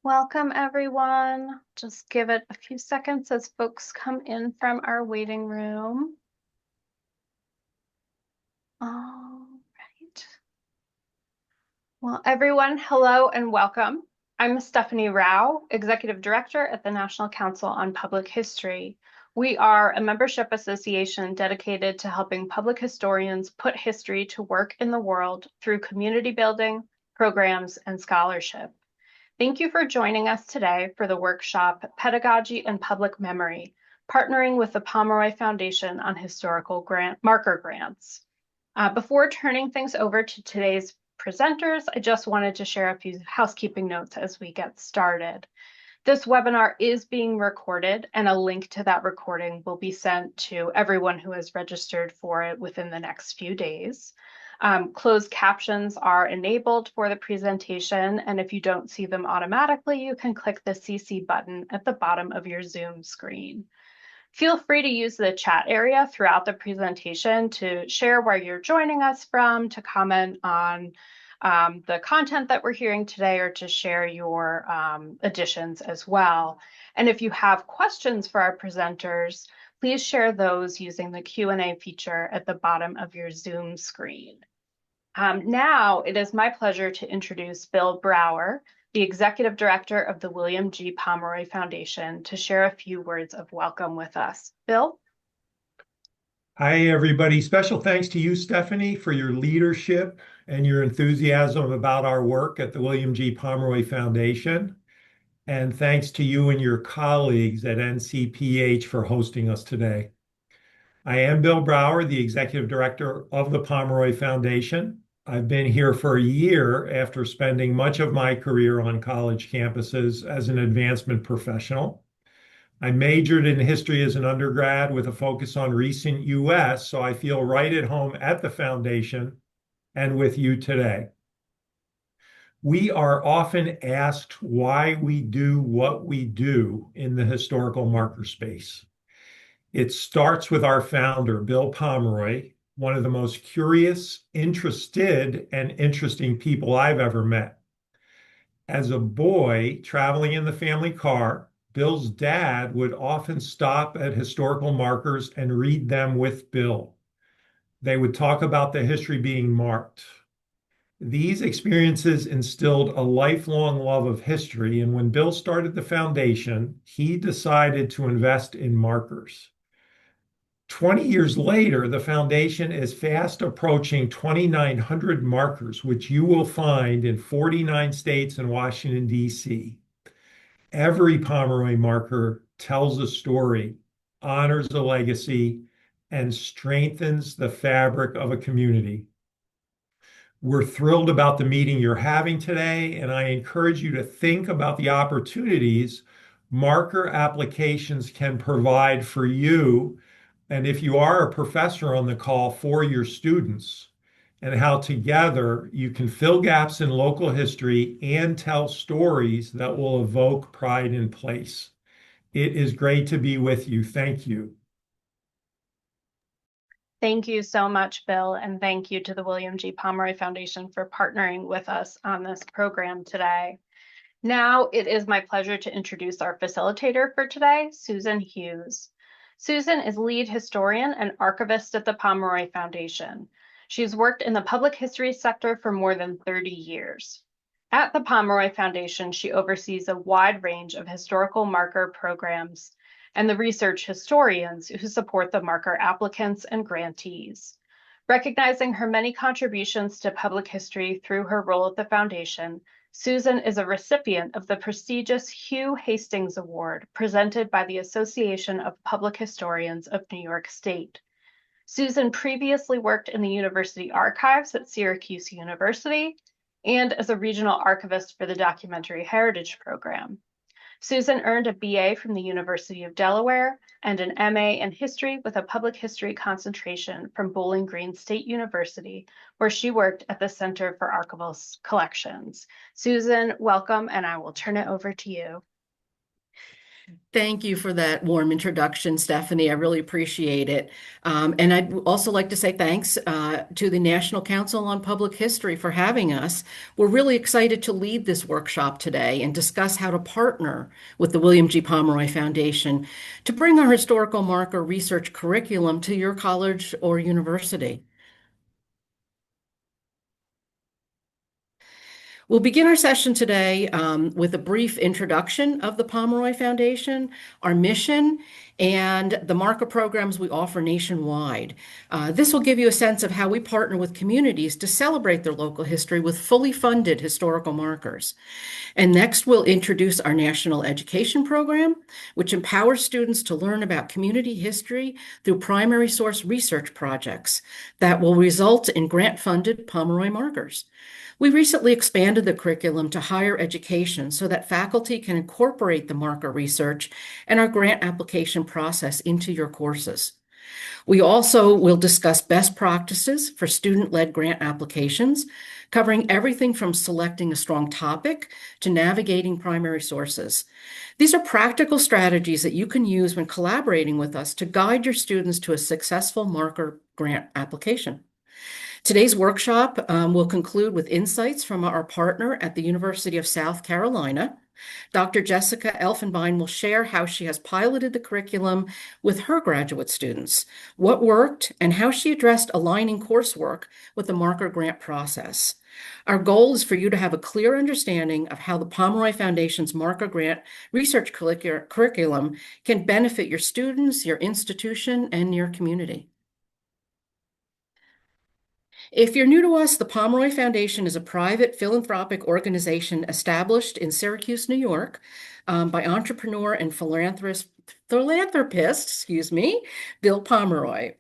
Welcome, everyone. Just give it a few seconds as folks come in from our waiting room. All right. Well, everyone, hello and welcome. I'm Stephanie Rao, Executive Director at the National Council on Public History. We are a membership association dedicated to helping public historians put history to work in the world through community building, programs, and scholarship. Thank you for joining us today for the workshop Pedagogy and Public Memory, partnering with the Pomeroy Foundation on historical marker grants. Before turning things over to today's presenters, I just wanted to share a few housekeeping notes as we get started. This webinar is being recorded, and a link to that recording will be sent to everyone who has registered for it within the next few days. Closed captions are enabled for the presentation, and if you don't see them automatically, you can click the CC button at the bottom of your Zoom screen. Feel free to use the chat area throughout the presentation to share where you're joining us from, to comment on the content that we're hearing today, or to share your additions as well. And if you have questions for our presenters, please share those using the Q&A feature at the bottom of your Zoom screen. Now it is my pleasure to introduce Bill Brower, the Executive Director of the William G. Pomeroy Foundation, to share a few words of welcome with us. Bill? Hi, everybody. Special thanks to you, Stephanie, for your leadership and your enthusiasm about our work at the William G. Pomeroy Foundation. And thanks to you and your colleagues at NCPH for hosting us today. I am Bill Brower, the Executive Director of the Pomeroy Foundation. I've been here for a year after spending much of my career on college campuses as an advancement professional. I majored in history as an undergrad with a focus on recent US, so I feel right at home at the foundation and with you today. We are often asked why we do what we do in the historical marker space. It starts with our founder, Bill Pomeroy, one of the most curious, interested, and interesting people I've ever met. As a boy traveling in the family car, Bill's dad would often stop at historical markers and read them with Bill. They would talk about the history being marked. These experiences instilled a lifelong love of history, and when Bill started the foundation, he decided to invest in markers. 20 years later, the foundation is fast approaching 2,900 markers, which you will find in 49 states and Washington, D.C. Every Pomeroy marker tells a story, honors a legacy, and strengthens the fabric of a community. We're thrilled about the meeting you're having today, and I encourage you to think about the opportunities marker applications can provide for you, and if you are a professor on the call, for your students, and how together you can fill gaps in local history and tell stories that will evoke pride in place. It is great to be with you. Thank you. Thank you so much, Bill, and thank you to the William G. Pomeroy Foundation for partnering with us on this program today. Now it is my pleasure to introduce our facilitator for today, Susan Hughes. Susan is lead historian and archivist at the Pomeroy Foundation. She's worked in the public history sector for more than 30 years. At the Pomeroy Foundation, she oversees a wide range of historical marker programs and the research historians who support the marker applicants and grantees. Recognizing her many contributions to public history through her role at the Foundation, Susan is a recipient of the prestigious Hugh Hastings Award presented by the Association of Public Historians of New York State. Susan previously worked in the university archives at Syracuse University and as a regional archivist for the Documentary Heritage Program. Susan earned a BA from the University of Delaware and an MA in history with a public history concentration from Bowling Green State University, where she worked at the Center for Archival Collections. Susan, welcome, and I will turn it over to you. Thank you for that warm introduction, Stephanie. I really appreciate it. And I'd also like to say thanks to the National Council on Public History for having us. We're really excited to lead this workshop today and discuss how to partner with the William G. Pomeroy Foundation to bring our historical marker research curriculum to your college or university. We'll begin our session today with a brief introduction of the Pomeroy Foundation, our mission, and the marker programs we offer nationwide. This will give you a sense of how we partner with communities to celebrate their local history with fully funded historical markers. And next, we'll introduce our national education program, which empowers students to learn about community history through primary source research projects that will result in grant-funded Pomeroy markers. We recently expanded the curriculum to higher education so that faculty can incorporate the marker research and our grant application process into your courses. We also will discuss best practices for student-led grant applications, covering everything from selecting a strong topic to navigating primary sources. These are practical strategies that you can use when collaborating with us to guide your students to a successful marker grant application. Today's workshop will conclude with insights from our partner at the University of South Carolina. Dr. Jessica Elfenbein will share how she has piloted the curriculum with her graduate students, what worked, and how she addressed aligning coursework with the marker grant process. Our goal is for you to have a clear understanding of how the Pomeroy Foundation's marker grant research curriculum can benefit your students, your institution, and your community. If you're new to us, the Pomeroy Foundation is a private philanthropic organization established in Syracuse, New York, by entrepreneur and philanthropist, Bill Pomeroy.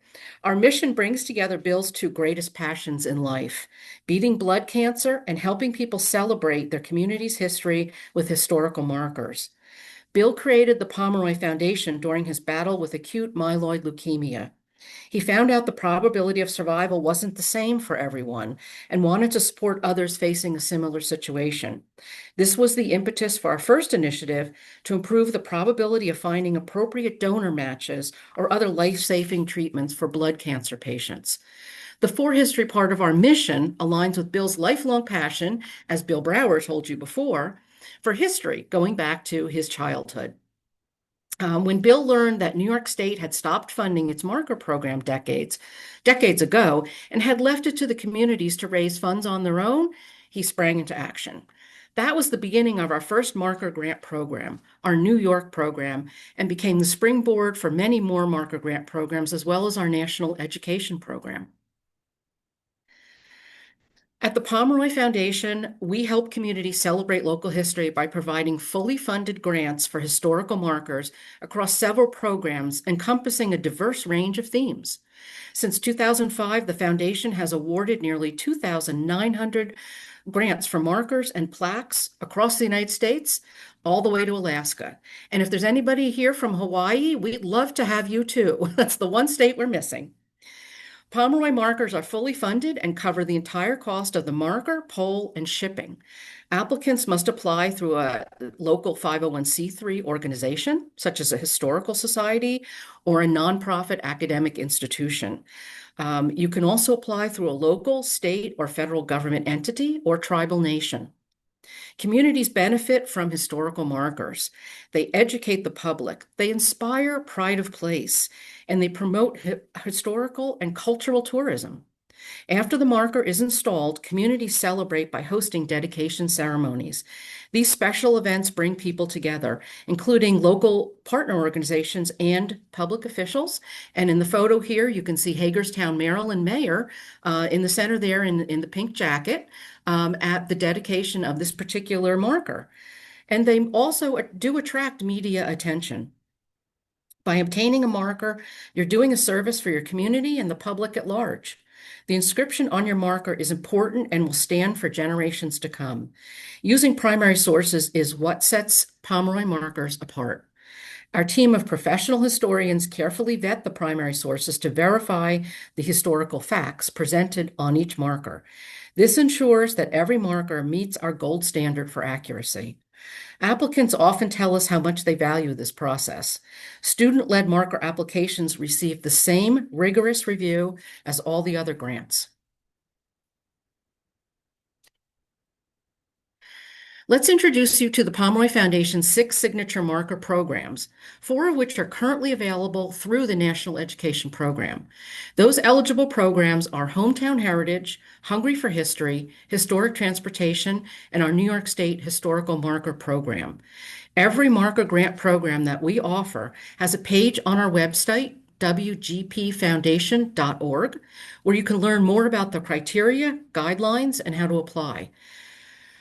Our mission brings together Bill's two greatest passions in life, beating blood cancer and helping people celebrate their community's history with historical markers. Bill created the Pomeroy Foundation during his battle with acute myeloid leukemia. He found out the probability of survival wasn't the same for everyone and wanted to support others facing a similar situation. This was the impetus for our first initiative to improve the probability of finding appropriate donor matches or other life-saving treatments for blood cancer patients. The for history part of our mission aligns with Bill's lifelong passion, as Bill Brower told you before, for history going back to his childhood. When Bill learned that New York State had stopped funding its marker program decades ago and had left it to the communities to raise funds on their own, he sprang into action. That was the beginning of our first marker grant program, our New York program, and became the springboard for many more marker grant programs, as well as our national education program. At the Pomeroy Foundation, we help communities celebrate local history by providing fully funded grants for historical markers across several programs encompassing a diverse range of themes. Since 2005, the Foundation has awarded nearly 2,900 grants for markers and plaques across the United States, all the way to Alaska. And if there's anybody here from Hawaii, we'd love to have you too. That's the one state we're missing. Pomeroy markers are fully funded and cover the entire cost of the marker, pole, and shipping. Applicants must apply through a local 501c3 organization, such as a historical society or a nonprofit academic institution. You can also apply through a local, state, or federal government entity or tribal nation. Communities benefit from historical markers. They educate the public, they inspire pride of place, and they promote historical and cultural tourism. After the marker is installed, communities celebrate by hosting dedication ceremonies. These special events bring people together, including local partner organizations and public officials. And in the photo here, you can see Hagerstown, Maryland Mayor in the center there in the pink jacket at the dedication of this particular marker. And they also do attract media attention. By obtaining a marker, you're doing a service for your community and the public at large. The inscription on your marker is important and will stand for generations to come. Using primary sources is what sets Pomeroy markers apart. Our team of professional historians carefully vet the primary sources to verify the historical facts presented on each marker. This ensures that every marker meets our gold standard for accuracy. Applicants often tell us how much they value this process. Student-led marker applications receive the same rigorous review as all the other grants. Let's introduce you to the Pomeroy Foundation's 6 signature marker programs, 4 of which are currently available through the National Education Program. Those eligible programs are Hometown Heritage, Hungry for History, Historic Transportation, and our New York State Historical Marker Program. Every marker grant program that we offer has a page on our website, wgpfoundation.org, where you can learn more about the criteria, guidelines, and how to apply.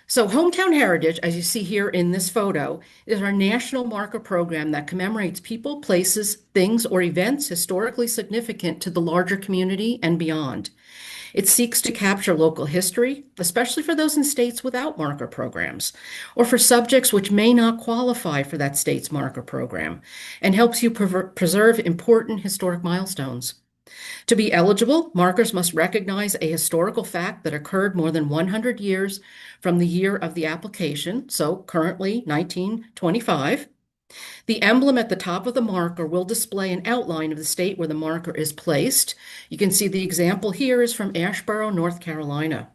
So Hometown Heritage, as you see here in this photo, is our national marker program that commemorates people, places, things, or events historically significant to the larger community and beyond. It seeks to capture local history, especially for those in states without marker programs, or for subjects which may not qualify for that state's marker program, and helps you preserve important historic milestones. To be eligible, markers must recognize a historical fact that occurred more than 100 years from the year of the application, so currently 1925. The emblem at the top of the marker will display an outline of the state where the marker is placed. You can see the example here is from Asheboro, North Carolina.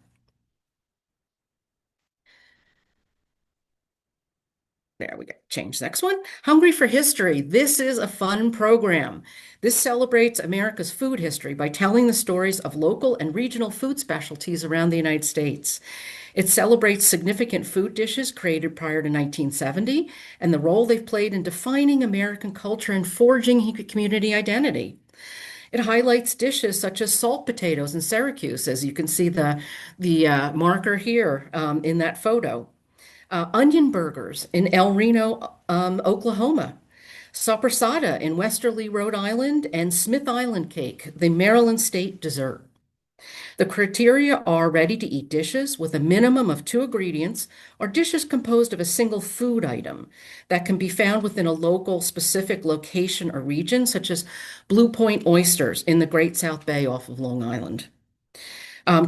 There we go. Change next one. Hungry for History. This is a fun program. This celebrates America's food history by telling the stories of local and regional food specialties around the United States. It celebrates significant food dishes created prior to 1970 and the role they've played in defining American culture and forging community identity. It highlights dishes such as salt potatoes in Syracuse, as you can see the marker here in that photo. Onion burgers in El Reno, Oklahoma. Sopressata in Westerly, Rhode Island, and Smith Island cake, the Maryland state dessert. The criteria are ready-to-eat dishes with a minimum of 2 ingredients or dishes composed of a single food item that can be found within a local specific location or region, such as Blue Point oysters in the Great South Bay off of Long Island.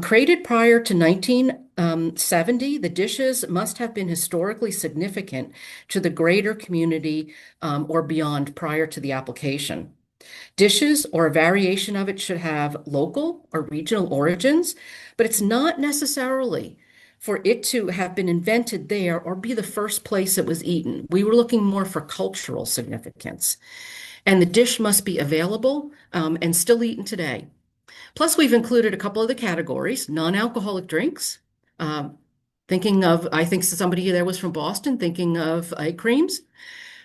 Created prior to 1970, the dishes must have been historically significant to the greater community or beyond prior to the application. Dishes or a variation of it should have local or regional origins, but it's not necessarily for it to have been invented there or be the first place it was eaten. We were looking more for cultural significance. And the dish must be available and still eaten today. Plus, we've included a couple of the categories, non-alcoholic drinks, thinking of, I think somebody there was from Boston, thinking of ice creams,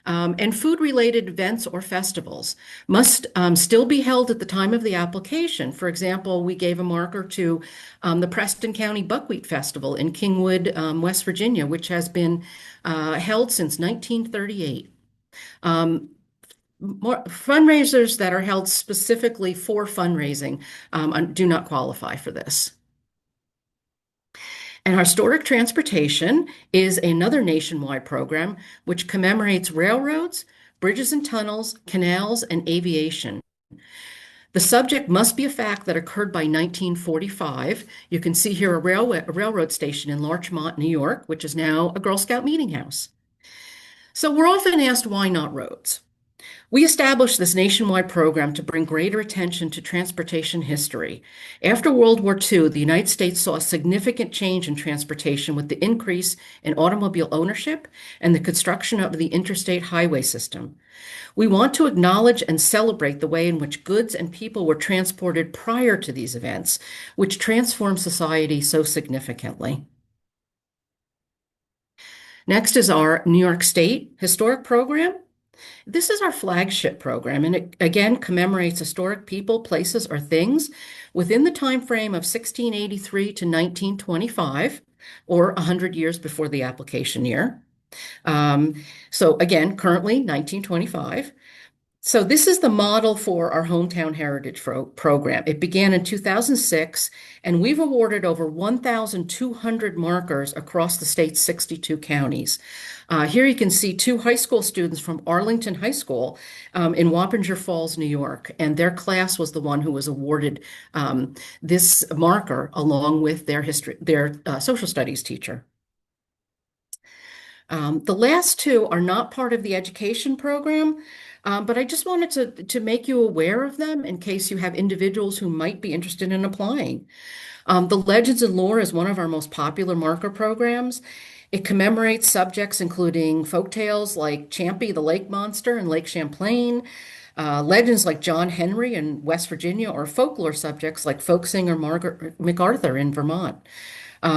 and food-related events or festivals must still be held at the time of the application. For example, we gave a marker to the Preston County Buckwheat Festival in Kingwood, West Virginia, which has been held since 1938. More fundraisers that are held specifically for fundraising do not qualify for this. And historic transportation is another nationwide program which commemorates railroads, bridges and tunnels, canals, and aviation. The subject must be a fact that occurred by 1945. You can see here a railroad station in Larchmont, New York, which is now a Girl Scout meeting house. So we're often asked, why not roads? We established this nationwide program to bring greater attention to transportation history. After World War II, the United States saw a significant change in transportation with the increase in automobile ownership and the construction of the interstate highway system. We want to acknowledge and celebrate the way in which goods and people were transported prior to these events, which transformed society so significantly. Next is our New York State Historic Program. This is our flagship program, and it again commemorates historic people, places, or things within the time frame of 1683 to 1925, or 100 years before the application year. So again, currently 1925. So this is the model for our Hometown Heritage program. It began in 2006, and we've awarded over 1,200 markers across the state's 62 counties. Here you can see two high school students from Arlington High School in Wappinger Falls, New York, and their class was the one who was awarded this marker along with their social studies teacher. The last two are not part of the education program, but I just wanted to make you aware of them in case you have individuals who might be interested in applying. The Legends and Lore is one of our most popular marker programs. It commemorates subjects including folktales like Champy the Lake Monster in Lake Champlain, legends like John Henry in West Virginia, or folklore subjects like folk singer Margaret MacArthur in Vermont.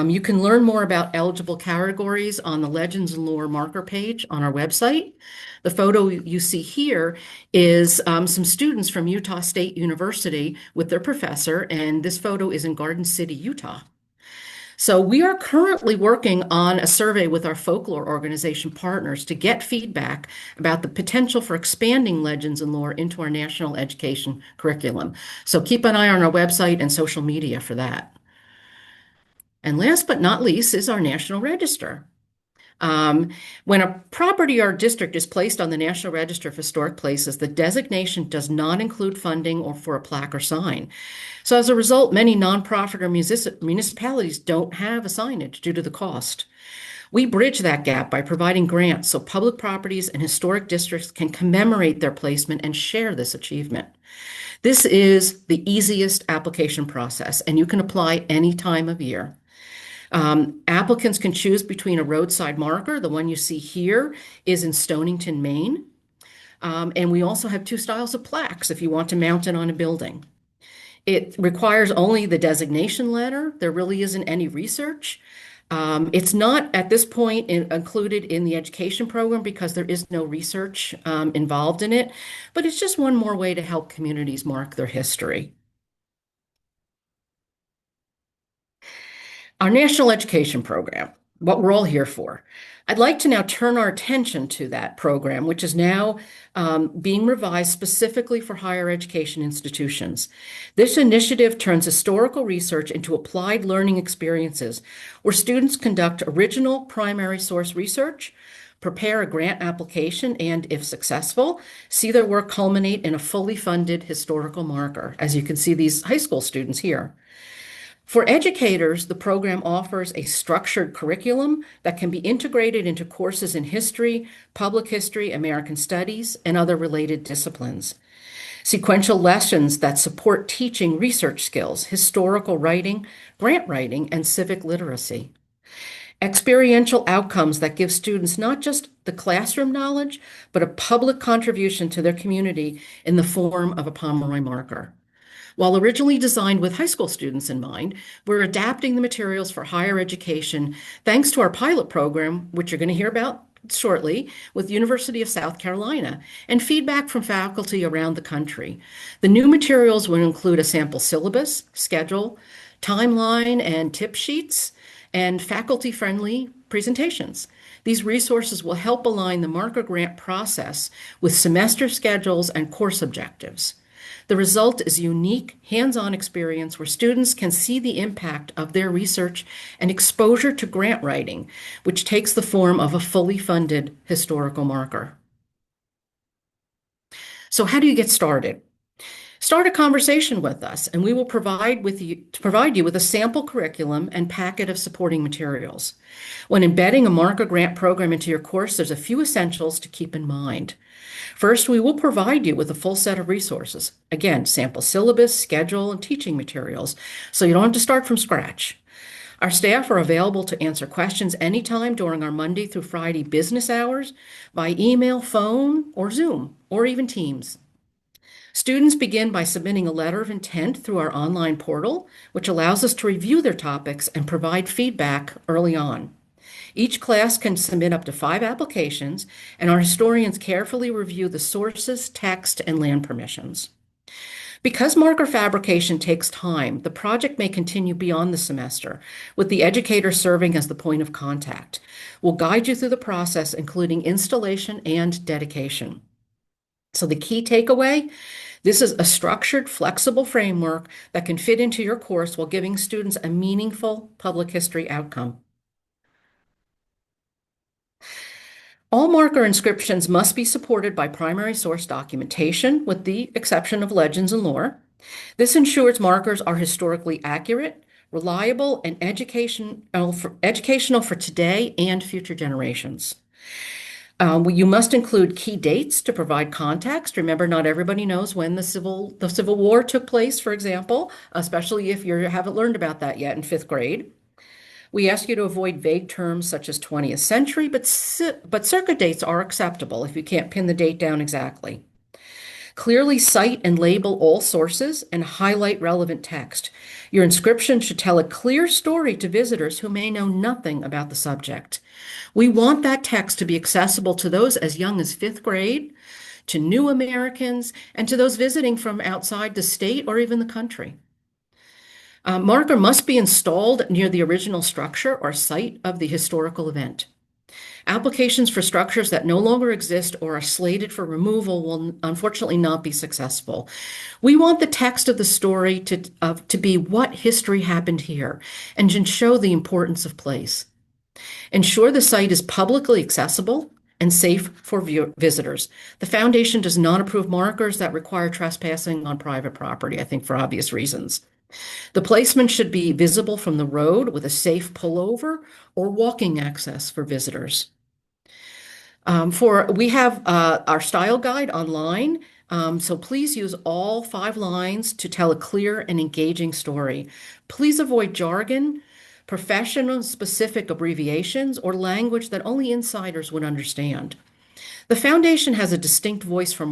You can learn more about eligible categories on the Legends and Lore marker page on our website. The photo you see here is some students from Utah State University with their professor, and this photo is in Garden City, Utah. So we are currently working on a survey with our folklore organization partners to get feedback about the potential for expanding Legends and Lore into our national education curriculum. So keep an eye on our website and social media for that. And last but not least is our National Register. When a property or district is placed on the National Register of Historic Places, the designation does not include funding or for a plaque or sign. So as a result, many nonprofit or municipalities don't have a signage due to the cost. We bridge that gap by providing grants so public properties and historic districts can commemorate their placement and share this achievement. This is the easiest application process, and you can apply any time of year. Applicants can choose between a roadside marker. The one you see here is in Stonington, Maine. And we also have two styles of plaques if you want to mount it on a building. It requires only the designation letter. There really isn't any research. It's not at this point included in the education program because there is no research involved in it, but it's just one more way to help communities mark their history. Our national education program, what we're all here for. I'd like to now turn our attention to that program, which is now being revised specifically for higher education institutions. This initiative turns historical research into applied learning experiences where students conduct original primary source research, prepare a grant application, and if successful, see their work culminate in a fully funded historical marker, as you can see these high school students here. For educators, the program offers a structured curriculum that can be integrated into courses in history, public history, American studies, and other related disciplines. Sequential lessons that support teaching research skills, historical writing, grant writing, and civic literacy. Experiential outcomes that give students not just the classroom knowledge, but a public contribution to their community in the form of a Pomeroy marker. While originally designed with high school students in mind, we're adapting the materials for higher education thanks to our pilot program, which you're going to hear about shortly, with University of South Carolina, and feedback from faculty around the country. The new materials will include a sample syllabus, schedule, timeline, and tip sheets, and faculty-friendly presentations. These resources will help align the marker grant process with semester schedules and course objectives. The result is a unique, hands-on experience where students can see the impact of their research and exposure to grant writing, which takes the form of a fully funded historical marker. So how do you get started? Start a conversation with us, and we will provide you with a sample curriculum and packet of supporting materials. When embedding a marker grant program into your course, there's a few essentials to keep in mind. First, we will provide you with a full set of resources. Again, sample syllabus, schedule, and teaching materials, so you don't have to start from scratch. Our staff are available to answer questions anytime during our Monday through Friday business hours by email, phone, or Zoom, or even Teams. Students begin by submitting a letter of intent through our online portal, which allows us to review their topics and provide feedback early on. Each class can submit up to 5 applications, and our historians carefully review the sources, text, and land permissions. Because marker fabrication takes time, the project may continue beyond the semester, with the educator serving as the point of contact. We'll guide you through the process, including installation and dedication. So the key takeaway, this is a structured, flexible framework that can fit into your course while giving students a meaningful public history outcome. All marker inscriptions must be supported by primary source documentation, with the exception of legends and lore. This ensures markers are historically accurate, reliable, and educational for today and future generations. You must include key dates to provide context. Remember, not everybody knows when the Civil War took place, for example, especially if you haven't learned about that yet in 5th grade. We ask you to avoid vague terms such as 20th century, but circa dates are acceptable if you can't pin the date down exactly. Clearly cite and label all sources and highlight relevant text. Your inscription should tell a clear story to visitors who may know nothing about the subject. We want that text to be accessible to those as young as 5th grade, to new Americans, and to those visiting from outside the state or even the country. Marker must be installed near the original structure or site of the historical event. Applications for structures that no longer exist or are slated for removal will unfortunately not be successful. We want the text of the story to be what history happened here and to show the importance of place. Ensure the site is publicly accessible and safe for visitors. The foundation does not approve markers that require trespassing on private property, I think for obvious reasons. The placement should be visible from the road with a safe pullover or walking access for visitors. We have our style guide online, so please use all 5 lines to tell a clear and engaging story. Please avoid jargon, professional specific abbreviations, or language that only insiders would understand. The foundation has a distinct voice for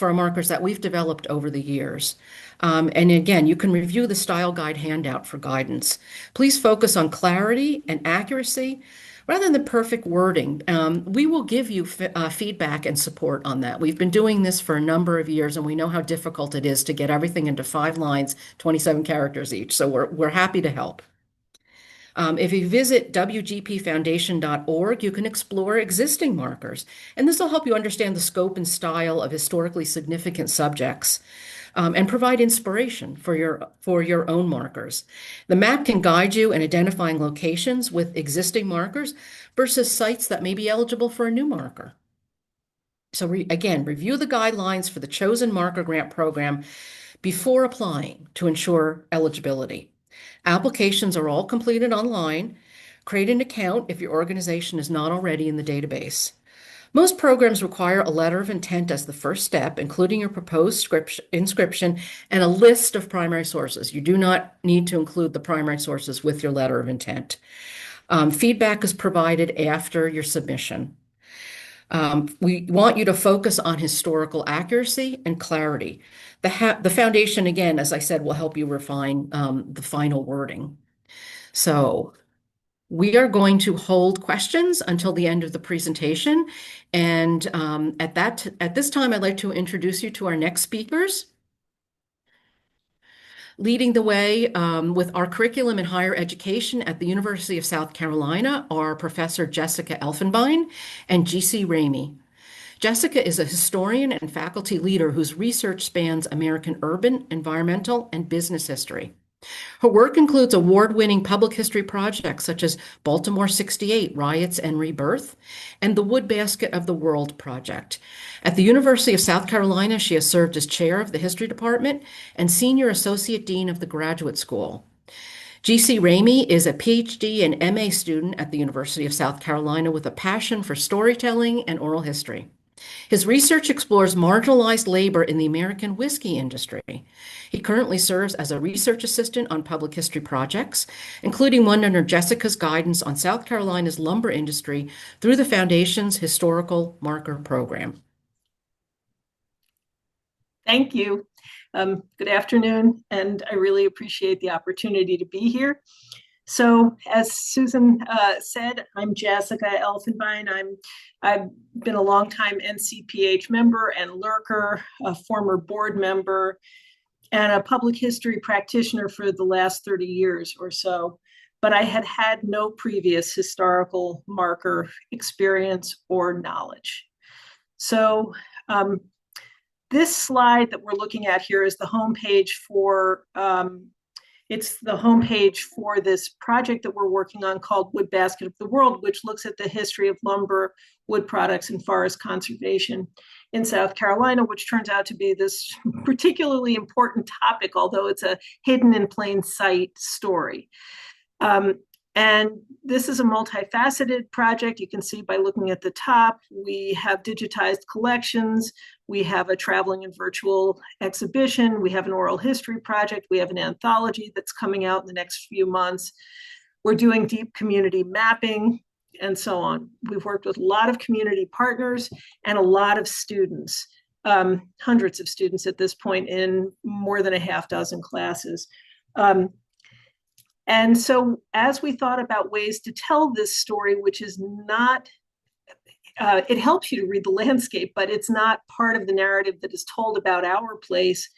our markers that we've developed over the years. And again, you can review the style guide handout for guidance. Please focus on clarity and accuracy rather than perfect wording. We will give you feedback and support on that. We've been doing this for a number of years, and we know how difficult it is to get everything into 5 lines, 27 characters each. So we're happy to help. If you visit wgpfoundation.org, you can explore existing markers, and this will help you understand the scope and style of historically significant subjects, and provide inspiration for your own markers. The map can guide you in identifying locations with existing markers versus sites that may be eligible for a new marker. So again, review the guidelines for the chosen marker grant program before applying to ensure eligibility. Applications are all completed online. Create an account if your organization is not already in the database. Most programs require a letter of intent as the first step, including your proposed inscription and a list of primary sources. You do not need to include the primary sources with your letter of intent. Feedback is provided after your submission. We want you to focus on historical accuracy and clarity. The foundation, again, as I said, will help you refine the final wording. So we are going to hold questions until the end of the presentation. And at this time, I'd like to introduce you to our next speakers. Leading the way with our curriculum in higher education at the University of South Carolina are Professor Jessica Elfenbein and G.C. Ramey. Jessica is a historian and faculty leader whose research spans American urban, environmental, and business history. Her work includes award-winning public history projects such as Baltimore 68, Riots and Rebirth, and the Wood Basket of the World project. At the University of South Carolina, she has served as chair of the history department and senior associate dean of the graduate school. G.C. Ramey is a PhD and MA student at the University of South Carolina with a passion for storytelling and oral history. His research explores marginalized labor in the American whiskey industry. He currently serves as a research assistant on public history projects, including one under Jessica's guidance on South Carolina's lumber industry through the Foundation's Historical Marker program. Thank you. Good afternoon, and I really appreciate the opportunity to be here. So as Susan said, I'm Jessica Elfenbein. I've been a longtime NCPH member and lurker, a former board member, and a public history practitioner for the last 30 years or so. But I had no previous historical marker experience or knowledge. So This slide that we're looking at here is the homepage for it's the homepage for this project that we're working on called Wood Basket of the World, which looks at the history of lumber, wood products, and forest conservation in South Carolina, which turns out to be this particularly important topic, although it's a hidden in plain sight story. And this is a multifaceted project. You can see by looking at the top, we have digitized collections, we have a traveling and virtual exhibition, we have an oral history project, we have an anthology that's coming out in the next few months. We're doing deep community mapping and so on. We've worked with a lot of community partners and a lot of students, hundreds of students at this point in more than a half dozen classes. And so as we thought about ways to tell this story, which is not, it helps you to read the landscape, but it's not part of the narrative that is told about our place,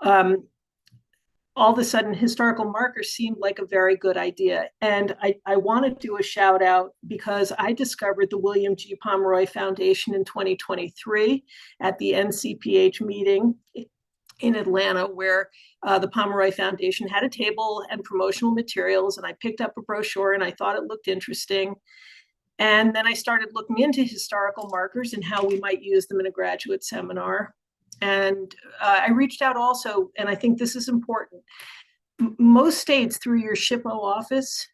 all of a sudden historical markers seemed like a very good idea. And I want to do a shout out because I discovered the William G. Pomeroy Foundation in 2023 at the NCPH meeting in Atlanta, where the Pomeroy Foundation had a table and promotional materials, and I picked up a brochure and I thought it looked interesting. And then I started looking into historical markers and how we might use them in a graduate seminar. And I reached out also, and I think this is important. Most states, through your SHPO office,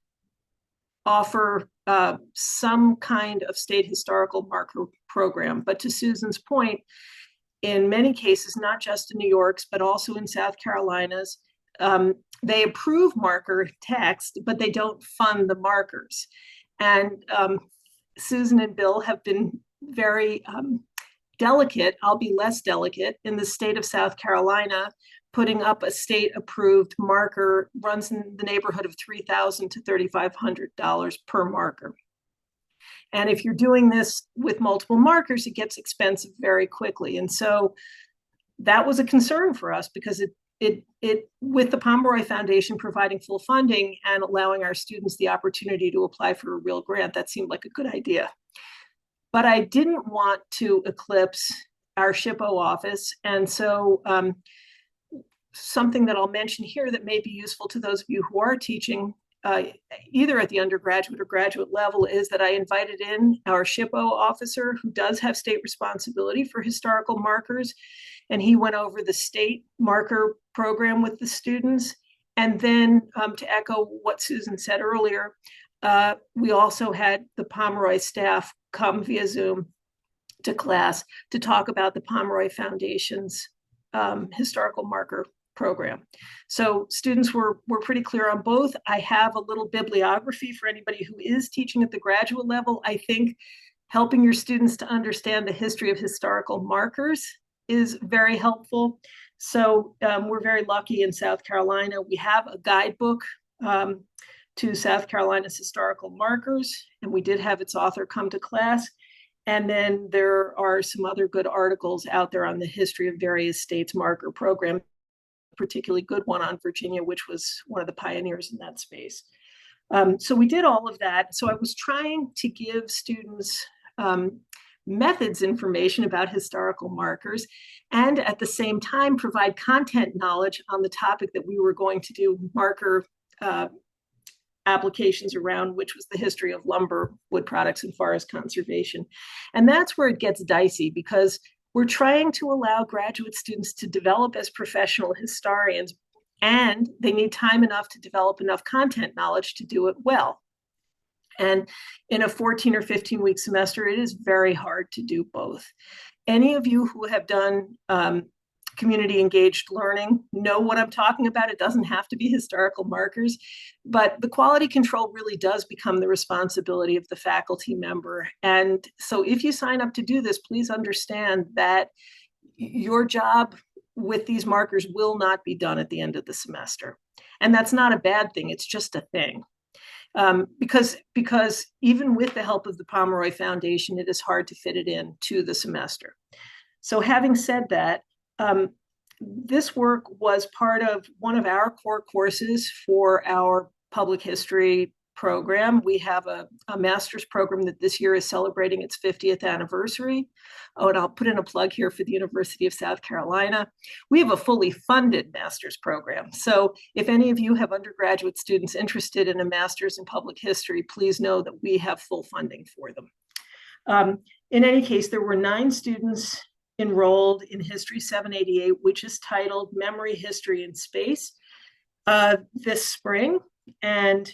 offer some kind of state historical marker program. But to Susan's point, in many cases, not just in New York's, but also in South Carolina's, they approve marker text, but they don't fund the markers. And Susan and Bill have been very delicate, I'll be less delicate, in the state of South Carolina, putting up a state-approved marker runs in the neighborhood of $3,000 to $3,500 per marker. And if you're doing this with multiple markers, it gets expensive very quickly. And so that was a concern for us because it with the Pomeroy Foundation providing full funding and allowing our students the opportunity to apply for a real grant, that seemed like a good idea. But I didn't want to eclipse our SHPO office. And so something that I'll mention here that may be useful to those of you who are teaching either at the undergraduate or graduate level is that I invited in our SHPO officer who does have state responsibility for historical markers. And he went over the state marker program with the students. And then to echo what Susan said earlier, we also had the Pomeroy staff come via Zoom to class to talk about the Pomeroy Foundation's historical marker program. So students were pretty clear on both. I have a little bibliography for anybody who is teaching at the graduate level. I think helping your students to understand the history of historical markers is very helpful. So we're very lucky in South Carolina. We have a guidebook to South Carolina's historical markers, and we did have its author come to class. And then there are some other good articles out there on the history of various states' marker programs, particularly good one on Virginia, which was one of the pioneers in that space. So we did all of that. So I was trying to give students methods information about historical markers, and at the same time provide content knowledge on the topic that we were going to do marker applications around, which was the history of lumber, wood products, and forest conservation. And that's where it gets dicey, because we're trying to allow graduate students to develop as professional historians, and they need time enough to develop enough content knowledge to do it well. And in a 14 or 15-week semester, it is very hard to do both. Any of you who have done community engaged learning know what I'm talking about. It doesn't have to be historical markers, but the quality control really does become the responsibility of the faculty member. And so if you sign up to do this, please understand that your job with these markers will not be done at the end of the semester. And that's not a bad thing, it's just a thing. Because even with the help of the Pomeroy Foundation, it is hard to fit it in to the semester. So having said that, this work was part of one of our core courses for our public history program. We have a master's program that this year is celebrating its 50th anniversary. Oh, and I'll put in a plug here for the University of South Carolina. We have a fully funded master's program. So if any of you have undergraduate students interested in a master's in public history, please know that we have full funding for them. In any case, there were 9 students enrolled in History 788, which is titled Memory, History, and Space, this spring. And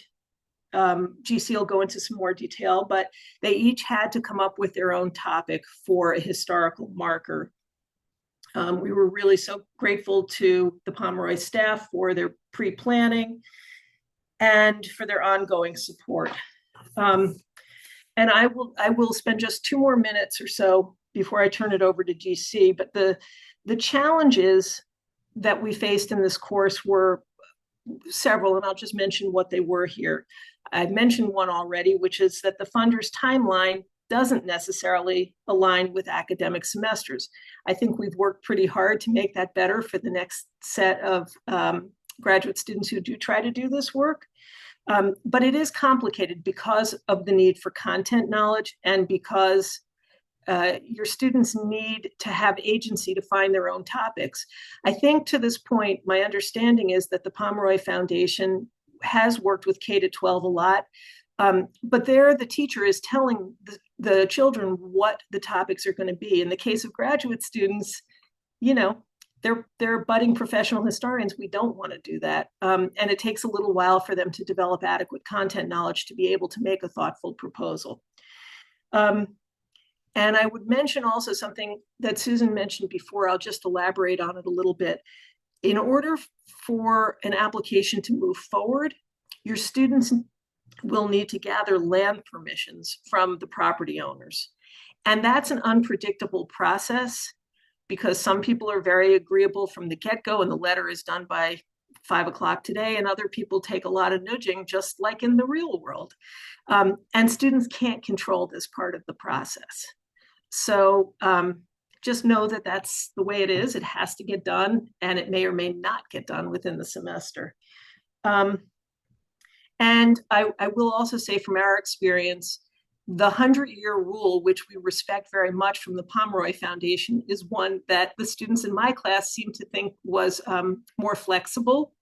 GC will go into some more detail, but they each had to come up with their own topic for a historical marker. We were really so grateful to the Pomeroy staff for their pre-planning and for their ongoing support. And I will spend just 2 more minutes or so before I turn it over to GC, but the challenges that we faced in this course were several, and I'll just mention what they were here. I've mentioned one already, which is that the funder's timeline doesn't necessarily align with academic semesters. I think we've worked pretty hard to make that better for the next set of graduate students who do try to do this work. But it is complicated because of the need for content knowledge and because your students need to have agency to find their own topics. I think to this point, my understanding is that the Pomeroy Foundation has worked with K-12 a lot, but there the teacher is telling the children what the topics are going to be. In the case of graduate students, you know, they're budding professional historians. We don't want to do that. And it takes a little while for them to develop adequate content knowledge to be able to make a thoughtful proposal. And I would mention also something that Susan mentioned before. I'll just elaborate on it a little bit. In order for an application to move forward, your students will need to gather land permissions from the property owners. And that's an unpredictable process because some people are very agreeable from the get-go and the letter is done by 5 o'clock today, and other people take a lot of nudging, just like in the real world. And students can't control this part of the process. So just know that that's the way it is. It has to get done, and it may or may not get done within the semester. And I will also say from our experience, the 100-year rule, which we respect very much from the Pomeroy Foundation, is one that the students in my class seem to think was more flexible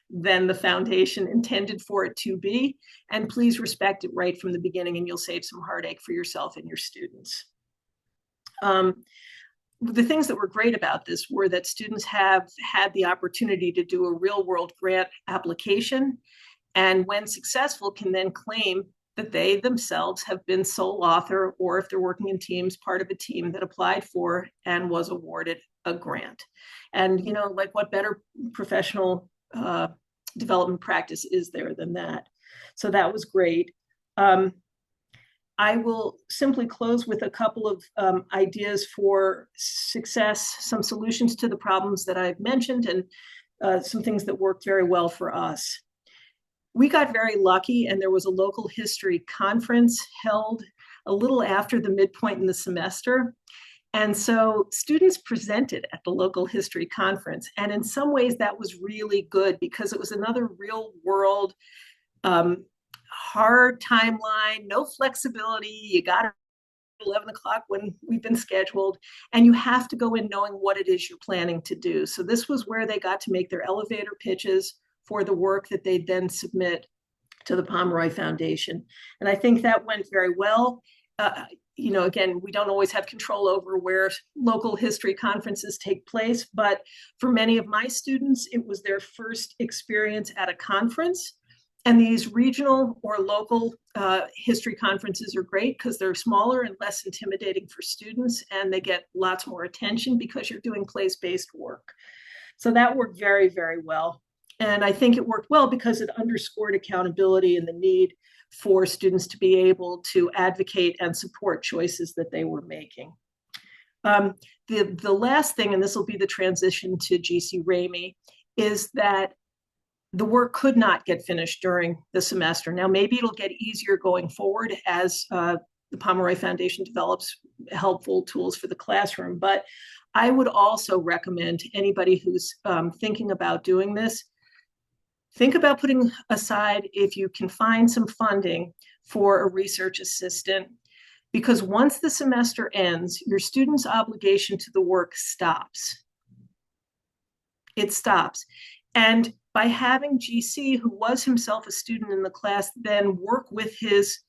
than the foundation intended for it to be. And please respect it right from the beginning, and you'll save some heartache for yourself and your students. The things that were great about this were that students have had the opportunity to do a real-world grant application, and when successful, can then claim that they themselves have been sole author, or if they're working in teams, part of a team that applied for and was awarded a grant. And, you know, like what better professional development practice is there than that? So that was great. I will simply close with a couple of ideas for success, some solutions to the problems that I've mentioned, and some things that worked very well for us. We got very lucky, and there was a local history conference held a little after the midpoint in the semester. And so students presented at the local history conference. And in some ways that was really good because it was another real world, hard timeline, no flexibility. You got it at 11 o'clock when we've been scheduled, and you have to go in knowing what it is you're planning to do. So this was where they got to make their elevator pitches for the work that they'd then submit to the Pomeroy Foundation. And I think that went very well. You know, again, we don't always have control over where local history conferences take place, but for many of my students, it was their first experience at a conference. And these regional or local history conferences are great because they're smaller and less intimidating for students, and they get lots more attention because you're doing place-based work. So that worked very, very well. And I think it worked well because it underscored accountability and the need for students to be able to advocate and support choices that they were making. The last thing, and this will be the transition to GC Ramey, is that the work could not get finished during the semester. Now, maybe it'll get easier going forward as the Pomeroy Foundation develops helpful tools for the classroom. But I would also recommend to anybody who's thinking about doing this, think about putting aside, if you can find some funding for a research assistant, because once the semester ends, your student's obligation to the work stops. It stops. And by having GC, who was himself a student in the class, then work with his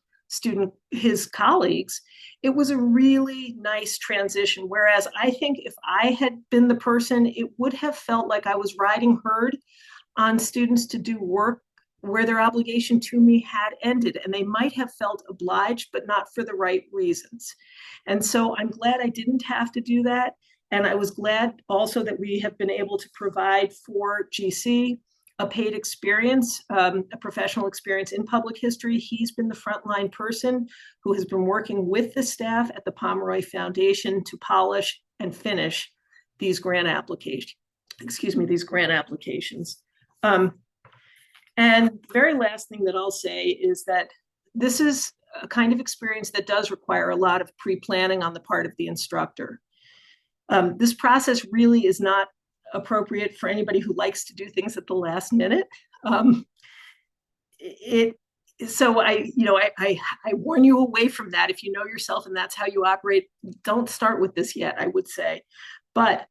colleagues, it was a really nice transition. Whereas I think if I had been the person, it would have felt like I was riding herd on students to do work where their obligation to me had ended, and they might have felt obliged, but not for the right reasons. And so I'm glad I didn't have to do that. And I was glad also that we have been able to provide for GC a paid experience, a professional experience in public history. He's been the frontline person who has been working with the staff at the Pomeroy Foundation to polish and finish these grant applications. These grant applications. And the very last thing that I'll say is that this is a kind of experience that does require a lot of pre-planning on the part of the instructor. This process really is not appropriate for anybody who likes to do things at the last minute. So I warn you away from that. If you know yourself and that's how you operate, don't start with this yet, I would say. But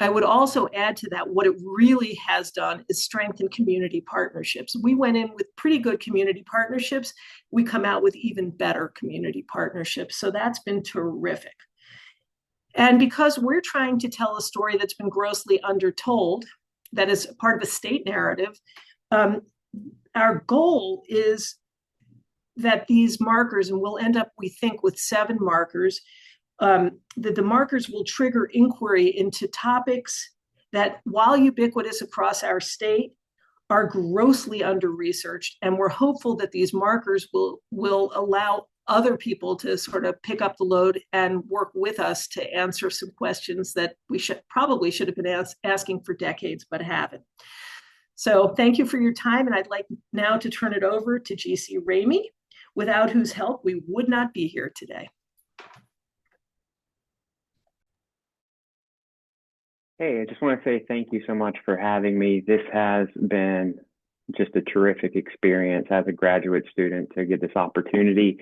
I would also add to that, what it really has done is strengthen community partnerships. We went in with pretty good community partnerships. We come out with even better community partnerships. So that's been terrific. And because we're trying to tell a story that's been grossly undertold, that is part of a state narrative, our goal is that these markers, and we'll end up, we think, with 7 markers, that the markers will trigger inquiry into topics that, while ubiquitous across our state, are grossly under-researched. And we're hopeful that these markers will allow other people to sort of pick up the load and work with us to answer some questions that we probably should have been asking for decades, but haven't. So thank you for your time. And I'd like now to turn it over to GC Ramey, without whose help we would not be here today. Hey, I just want to say thank you so much for having me. This has been just a terrific experience as a graduate student to get this opportunity.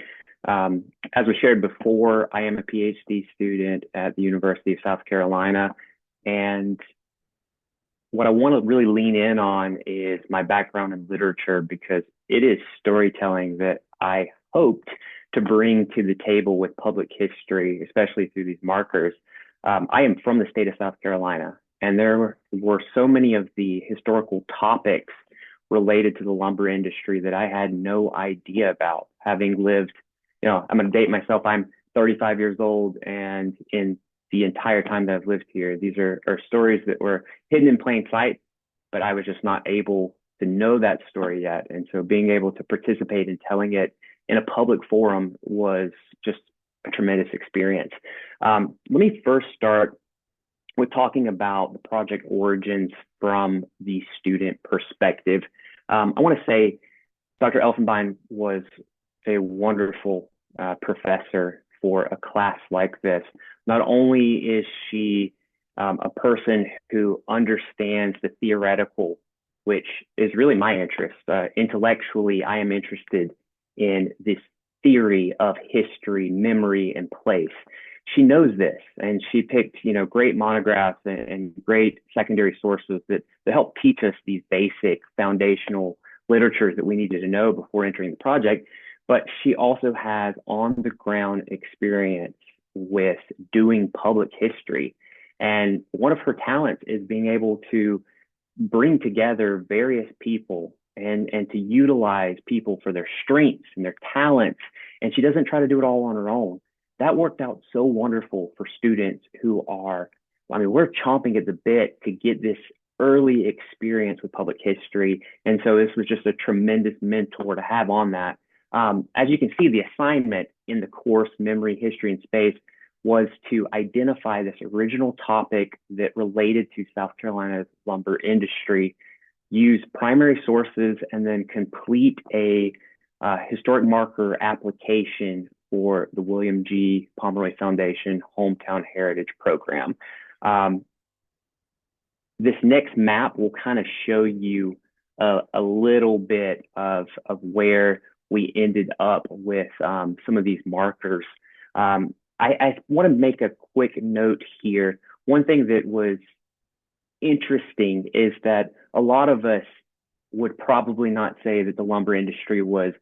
As was shared before, I am a PhD student at the University of South Carolina, and what I want to really lean in on is my background in literature, because it is storytelling that I hoped to bring to the table with public history, especially through these markers. I am from the state of South Carolina, and there were so many of the historical topics related to the lumber industry that I had no idea about, having lived, I'm going to date myself, I'm 35 years old, and in the entire time that I've lived here, these are stories that were hidden in plain sight, but I was just not able to know that story yet. And so being able to participate in telling it in a public forum was just a tremendous experience. Let me first start with talking about the project origins from the student perspective. I want to say Dr. Elfenbein was a wonderful professor for a class like this. Not only is she a person who understands the theoretical, which is really my interest. Intellectually, I am interested in this theory of history, memory, and place. She knows this, and she picked, great monographs and great secondary sources that help teach us these basic foundational literatures that we needed to know before entering the project. But she also has on-the-ground experience with doing public history. And one of her talents is being able to bring together various people and to utilize people for their strengths and their talents. And she doesn't try to do it all on her own. That worked out so wonderful for students who we're chomping at the bit to get this early experience with public history. And so this was just a tremendous mentor to have on that. As you can see, the assignment in the course Memory, History, and Space was to identify this original topic that related to South Carolina's lumber industry, use primary sources, and then complete a historic marker application for the William G. Pomeroy Foundation Hometown Heritage Program. This next map will kind of show you a little bit of where we ended up with some of these markers. I want to make a quick note here. One thing that was interesting is that a lot of us would probably not say that the lumber industry was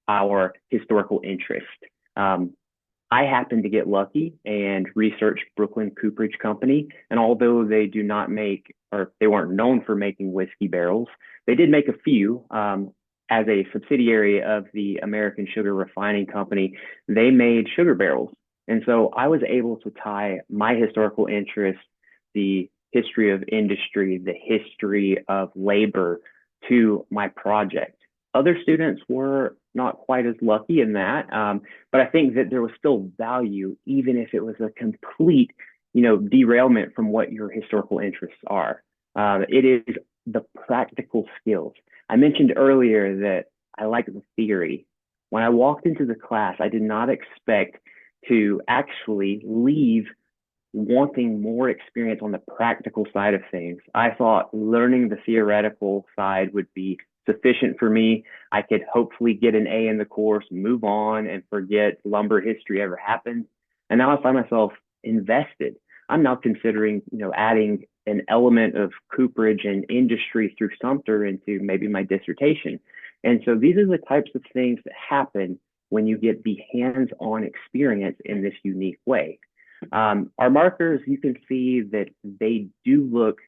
our historical interest. I happened to get lucky and researched Brooklyn Cooperage Company. And although they do not make, or they weren't known for making whiskey barrels, they did make a few. As a subsidiary of the American Sugar Refining Company, they made sugar barrels. And so I was able to tie my historical interest, the history of industry, the history of labor, to my project. Other students were not quite as lucky in that, but I think that there was still value, even if it was a complete, derailment from what your historical interests are. It is the practical skills. I mentioned earlier that I like the theory. When I walked into the class, I did not expect to actually leave wanting more experience on the practical side of things. I thought learning the theoretical side would be sufficient for me. I could hopefully get an A in the course, move on, and forget lumber history ever happened. And now I find myself invested. I'm now considering, adding an element of cooperage and industry through Sumter into maybe my dissertation. And so these are the types of things that happen when you get the hands-on experience in this unique way. Our markers, you can see that they do look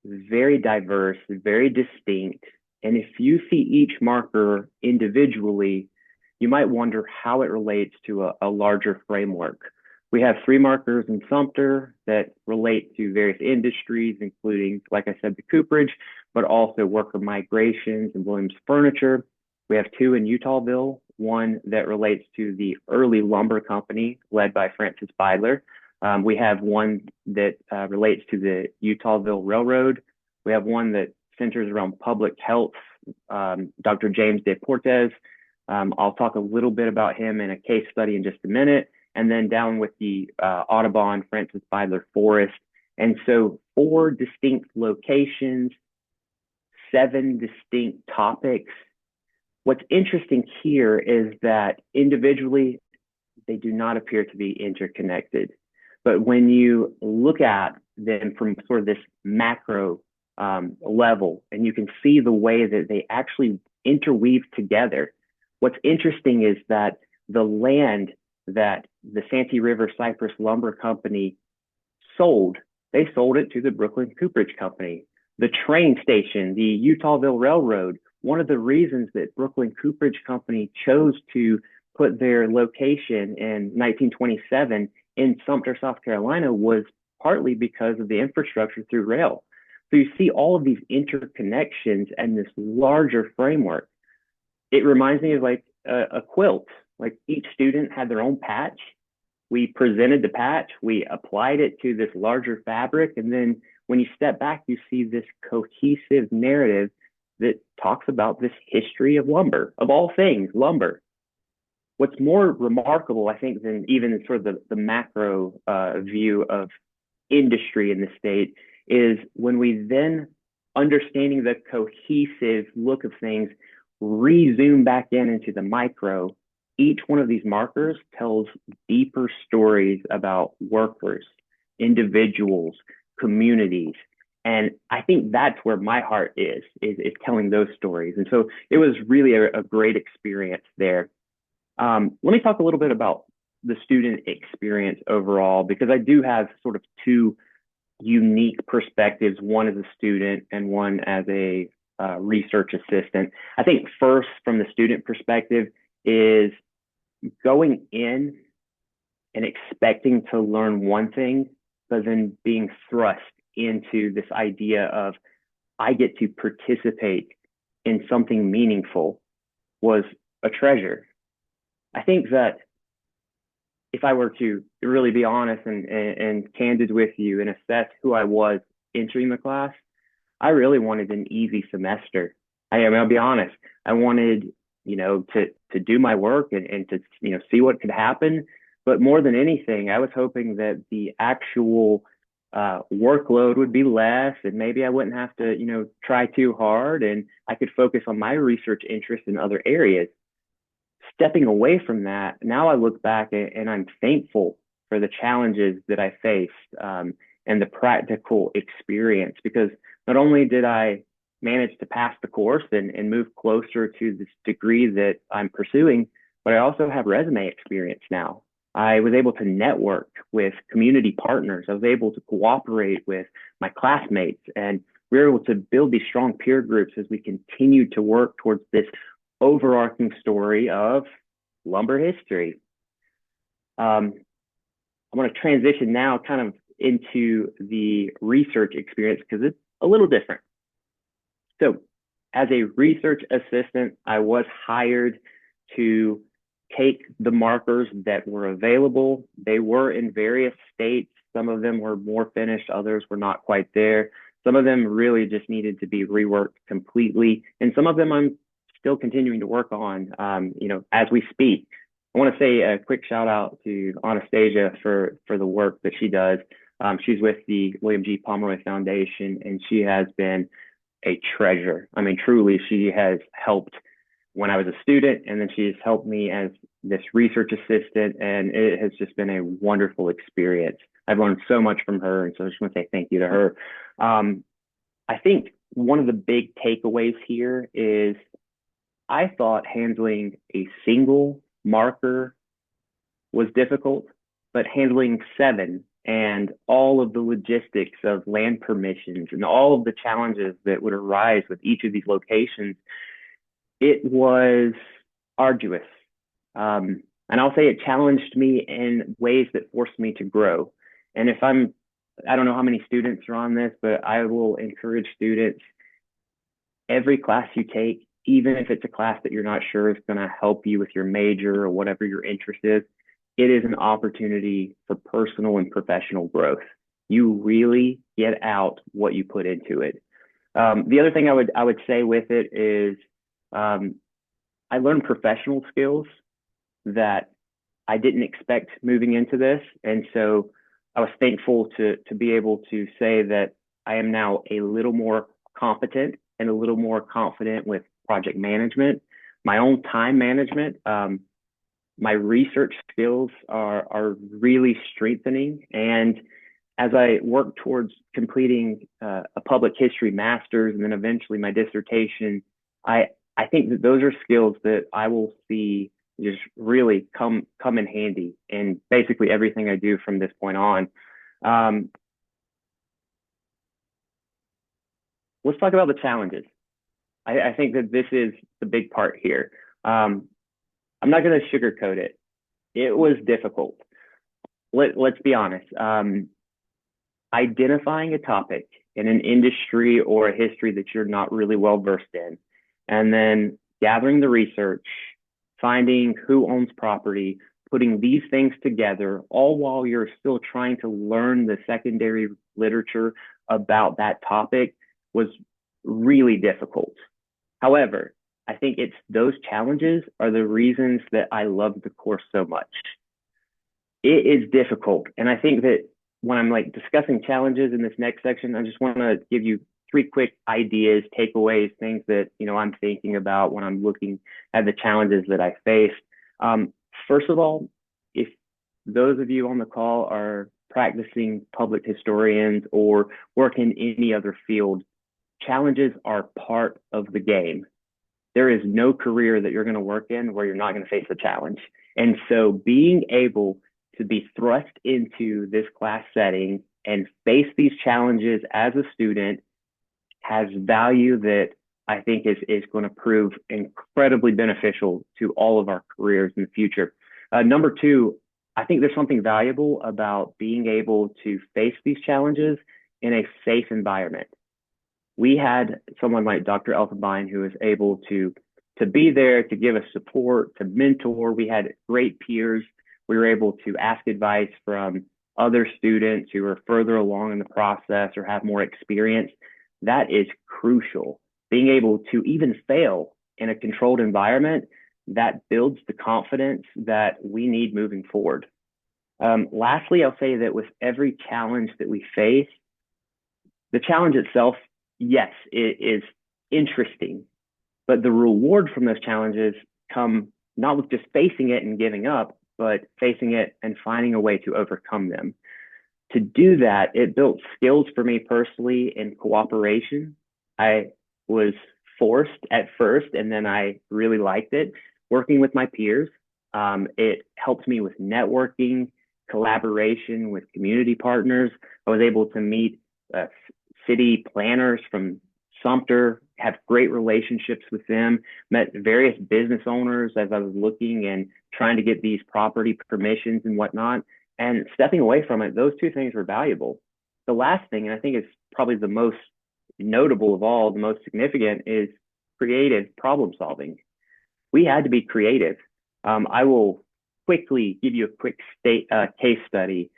very diverse, very distinct. And if you see each marker individually, you might wonder how it relates to a larger framework. We have 3 markers in Sumter that relate to various industries, including, like I said, the cooperage, but also worker migrations and Williams Furniture. We have 2 in Utahville, one that relates to the early lumber company led by Francis Beidler. We have one that relates to the Utahville Railroad. We have one that centers around public health, Dr. James De Portes. I'll talk a little bit about him in a case study in just a minute. And then down with the Audubon Francis Beidler Forest. And so 4 distinct locations, 7 distinct topics. What's interesting here is that individually, they do not appear to be interconnected. But when you look at them from sort of this macro level, and you can see the way that they actually interweave together, what's interesting is that the land that the Santee River Cypress Lumber Company sold, they sold it to the Brooklyn Cooperage Company. The train station, the Utahville Railroad, one of the reasons that Brooklyn Cooperage Company chose to put their location in 1927 in Sumter, South Carolina, was partly because of the infrastructure through rail. So you see all of these interconnections and this larger framework. It reminds me of like a quilt. Like each student had their own patch. We presented the patch, we applied it to this larger fabric, and then when you step back, you see this cohesive narrative that talks about this history of lumber, of all things, lumber. What's more remarkable, I think, than even sort of the macro view of industry in the state is when we then, understanding the cohesive look of things, re-zoom back into the micro. Each one of these markers tells deeper stories about workers, individuals, communities. And I think that's where my heart is telling those stories. And so it was really a great experience there. Let me talk a little bit about the student experience overall, because I do have sort of 2 unique perspectives, one as a student and one as a research assistant. I think first, from the student perspective, is going in and expecting to learn one thing, but then being thrust into this idea of I get to participate in something meaningful was a treasure. I think that if I were to really be honest and candid with you and assess who I was entering the class, I really wanted an easy semester. I'll be honest. I wanted, to do my work and to, see what could happen. But more than anything, I was hoping that the actual workload would be less, and maybe I wouldn't have to, try too hard, and I could focus on my research interest in other areas. Stepping away from that, now I look back and I'm thankful for the challenges that I faced, and the practical experience, because not only did I manage to pass the course and move closer to this degree that I'm pursuing, but I also have resume experience now. I was able to network with community partners. I was able to cooperate with my classmates, and we were able to build these strong peer groups as we continued to work towards this overarching story of lumber history. I want to transition now kind of into the research experience because it's a little different. So as a research assistant, I was hired to take the markers that were available. They were in various states. Some of them were more finished, others were not quite there. Some of them really just needed to be reworked completely. And some of them I'm still continuing to work on, as we speak. I want to say a quick shout out to Anastasia for the work that she does. She's with the William G. Pomeroy Foundation, and she has been a treasure. I mean, truly, she has helped when I was a student, and then she has helped me as this research assistant, and it has just been a wonderful experience. I've learned so much from her, and so I just want to say thank you to her. I think one of the big takeaways here is I thought handling a single marker was difficult, but handling 7 and all of the logistics of land permissions and all of the challenges that would arise with each of these locations, it was arduous. And I'll say it challenged me in ways that forced me to grow. And I don't know how many students are on this, but I will encourage students, every class you take, even if it's a class that you're not sure is going to help you with your major or whatever your interest is, it is an opportunity for personal and professional growth. You really get out what you put into it. The other thing I would say with it is I learned professional skills that I didn't expect moving into this. And so I was thankful to be able to say that I am now a little more competent and a little more confident with project management, my own time management. My research skills are really strengthening. And as I work towards completing a public history master's and then eventually my dissertation, I think that those are skills that I will see just really come in handy in basically everything I do from this point on. Let's talk about the challenges. I think that this is the big part here. I'm not going to sugarcoat it. It was difficult. Let's be honest. Identifying a topic in an industry or a history that you're not really well versed in, and then gathering the research, finding who owns property, putting these things together, all while you're still trying to learn the secondary literature about that topic, was really difficult. However, I think it's those challenges are the reasons that I love the course so much. It is difficult. And I think that when I'm discussing challenges in this next section, I just want to give you 3 quick ideas, takeaways, things that, I'm thinking about when I'm looking at the challenges that I faced. First of all, if those of you on the call are practicing public historians or work in any other field, challenges are part of the game. There is no career that you're going to work in where you're not going to face a challenge. And so being able to be thrust into this class setting and face these challenges as a student has value that I think is going to prove incredibly beneficial to all of our careers in the future. Number 2, I think there's something valuable about being able to face these challenges in a safe environment. We had someone like Dr. Elfenbein who was able to be there, to give us support, to mentor. We had great peers. We were able to ask advice from other students who are further along in the process or have more experience. That is crucial. Being able to even fail in a controlled environment, that builds the confidence that we need moving forward. Lastly, I'll say that with every challenge that we face, the challenge itself, yes, it is interesting, but the reward from those challenges come not with just facing it and giving up, but facing it and finding a way to overcome them. To do that, it built skills for me personally in cooperation. I was forced at first, and then I really liked it. Working with my peers, it helped me with networking, collaboration with community partners. I was able to meet city planners from Sumter, have great relationships with them, met various business owners as I was looking and trying to get these property permissions and whatnot. And stepping away from it, those two things were valuable. The last thing, and I think it's probably the most notable of all, the most significant, is creative problem solving. We had to be creative. I will quickly give you a quick case study.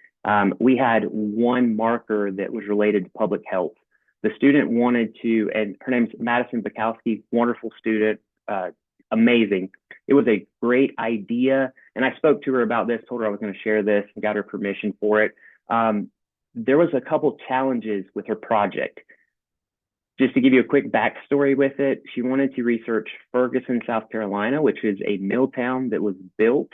We had one marker that was related to public health. The student wanted to, and her name's Madison Bukowski, wonderful student, amazing. It was a great idea. And I spoke to her about this, told her I was going to share this and got her permission for it. There was a couple challenges with her project. Just to give you a quick backstory with it, she wanted to research Ferguson, South Carolina, which is a mill town that was built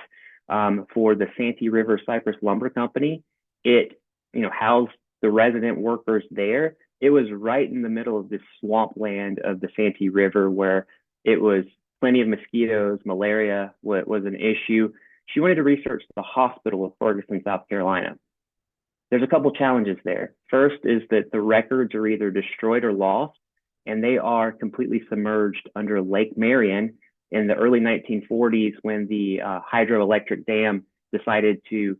for the Santee River Cypress Lumber Company. It, housed the resident workers there. It was right in the middle of this swampland of the Santee River where it was plenty of mosquitoes, malaria was an issue. She wanted to research the hospital of Ferguson, South Carolina. There's a couple challenges there. First is that the records are either destroyed or lost, and they are completely submerged under Lake Marion in the early 1940s when the hydroelectric dam decided to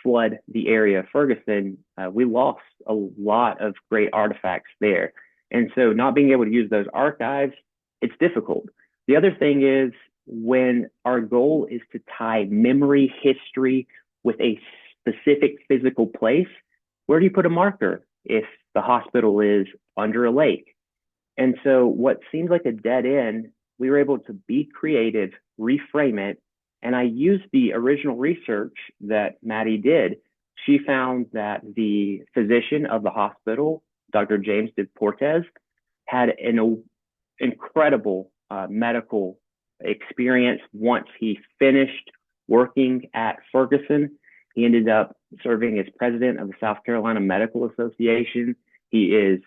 flood the area of Ferguson. We lost a lot of great artifacts there. And so not being able to use those archives, it's difficult. The other thing is when our goal is to tie memory, history with a specific physical place, where do you put a marker if the hospital is under a lake? And so what seemed like a dead end, we were able to be creative, reframe it. And I used the original research that Maddie did. She found that the physician of the hospital, Dr. James DePortes, had an incredible medical experience. Once he finished working at Ferguson, he ended up serving as president of the South Carolina Medical Association. He is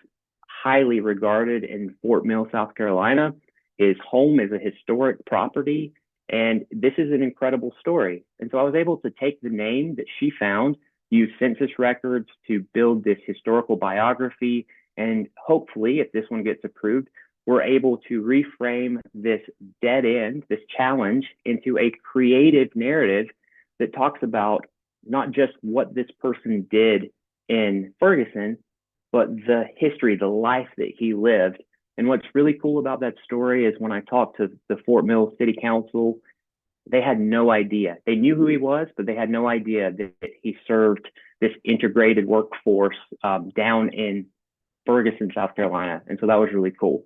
highly regarded in Fort Mill, South Carolina. His home is a historic property, and this is an incredible story. And so I was able to take the name that she found, use census records to build this historical biography, and hopefully, if this one gets approved, we're able to reframe this dead end, this challenge, into a creative narrative that talks about not just what this person did in Ferguson, but the history, the life that he lived. And what's really cool about that story is when I talked to the Fort Mill City Council, they had no idea. They knew who he was, but they had no idea that he served this integrated workforce down in Ferguson, South Carolina. And so that was really cool.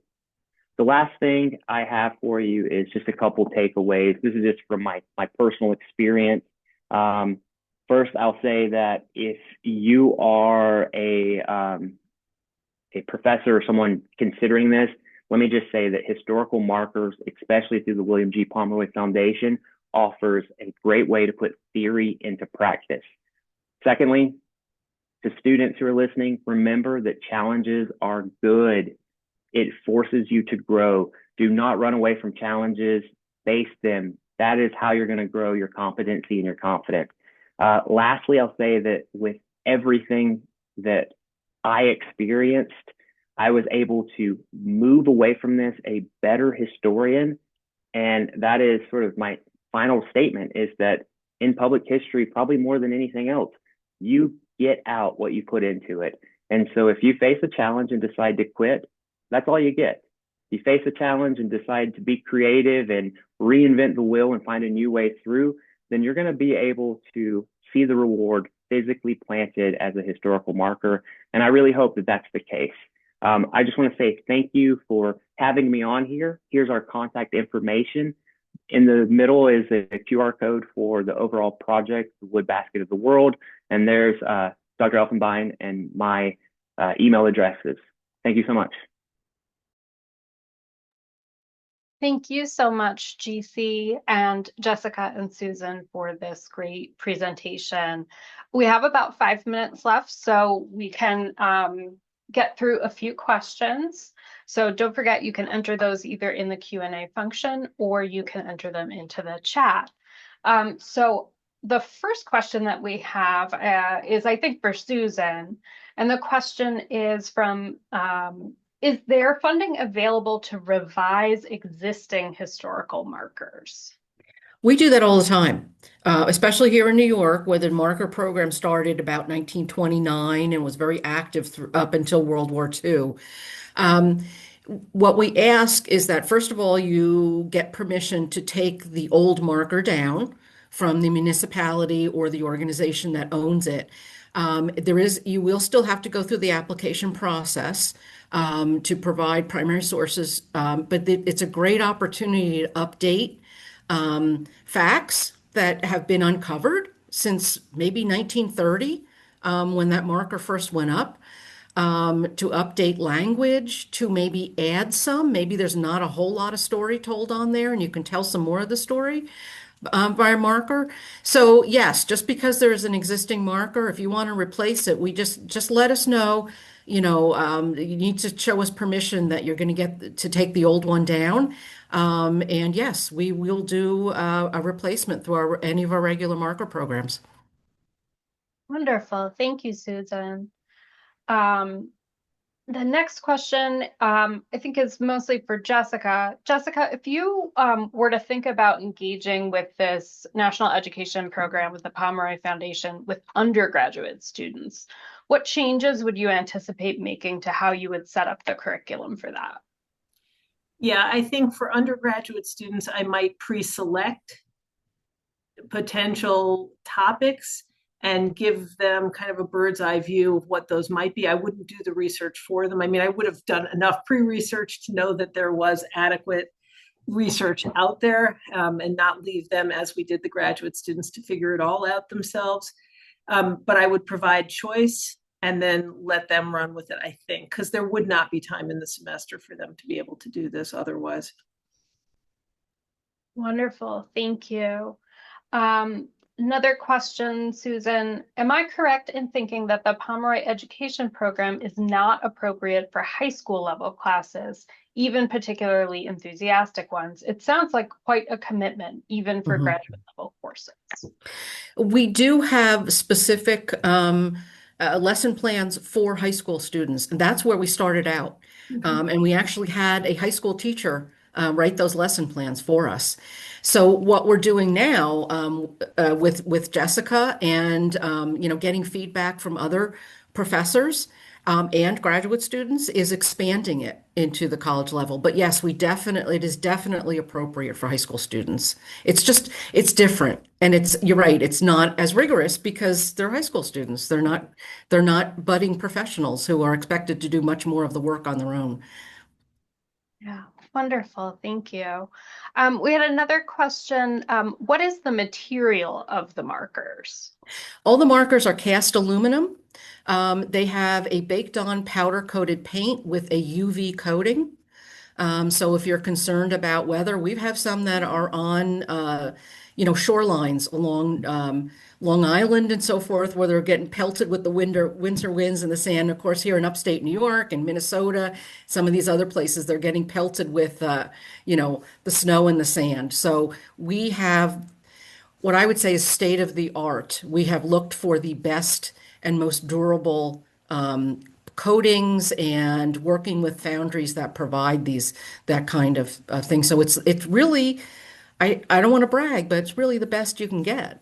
The last thing I have for you is just a couple takeaways. This is just from my personal experience. First, I'll say that if you are a professor or someone considering this, let me just say that historical markers, especially through the William G. Pomeroy Foundation, offers a great way to put theory into practice. Secondly, to students who are listening, remember that challenges are good. It forces you to grow. Do not run away from challenges. Face them. That is how you're going to grow your competency and your confidence. Lastly, I'll say that with everything that I experienced, I was able to move away from this a better historian. And that is sort of my final statement, is that in public history, probably more than anything else, you get out what you put into it. And so if you face a challenge and decide to quit, that's all you get. You face a challenge and decide to be creative and reinvent the wheel and find a new way through, then you're going to be able to see the reward physically planted as a historical marker. And I really hope that that's the case. I just want to say thank you for having me on here. Here's our contact information. In the middle is a QR code for the overall project, the Wood Basket of the World. And there's Dr. Elfenbein and my email addresses. Thank you so much. Thank you so much, GC and Jessica and Susan, for this great presentation. We have about 5 minutes left, so we can get through a few questions. So don't forget, you can enter those either in the Q&A function or you can enter them into the chat. So the first question that we have is, I think, for Susan. And the question is from is there funding available to revise existing historical markers? We do that all the time, especially here in New York, where the marker program started about 1929 and was very active up until World War II. What we ask is that, first of all, you get permission to take the old marker down from the municipality or the organization that owns it. You will still have to go through the application process to provide primary sources, but it's a great opportunity to update facts that have been uncovered since maybe 1930, when that marker first went up, to update language, to maybe add some. Maybe there's not a whole lot of story told on there, and you can tell some more of the story by a marker. So yes, just because there's an existing marker, if you want to replace it, we just let us know. You need to show us permission that you're going to get to take the old one down. And yes, we will do a replacement through any of our regular marker programs. Wonderful. Thank you, Susan. The next question, I think, is mostly for Jessica. Jessica, if you were to think about engaging with this national education program with the Pomeroy Foundation with undergraduate students, what changes would you anticipate making to how you would set up the curriculum for that? Yeah, I think for undergraduate students, I might pre-select potential topics and give them kind of a bird's eye view of what those might be. I wouldn't do the research for them. I mean, I would have done enough pre-research to know that there was adequate research out there, and not leave them, as we did the graduate students, to figure it all out themselves. But I would provide choice and then let them run with it, I think, because there would not be time in the semester for them to be able to do this otherwise. Wonderful. Thank you. Another question, Susan. Am I correct in thinking that the Pomeroy education program is not appropriate for high school level classes, even particularly enthusiastic ones? It sounds like quite a commitment, even for graduate level courses. We do have specific lesson plans for high school students, and that's where we started out. And we actually had a high school teacher write those lesson plans for us. So what we're doing now with Jessica and getting feedback from other professors and graduate students is expanding it into the college level. But yes, it is definitely appropriate for high school students. It's different. And you're right, it's not as rigorous because they're high school students. They're not budding professionals who are expected to do much more of the work on their own. Yeah, wonderful. Thank you. We had another question. What is the material of the markers? All the markers are cast aluminum. They have a baked-on powder-coated paint with a UV coating. So if you're concerned about weather, we have some that are on, shorelines along Long Island and so forth, where they're getting pelted with the winter winds and the sand. Of course, here in upstate New York and Minnesota, some of these other places, they're getting pelted with, the snow and the sand. So we have what I would say is state of the art. We have looked for the best and most durable coatings and working with foundries that provide that kind of thing. So it's really, I don't want to brag, but it's really the best you can get.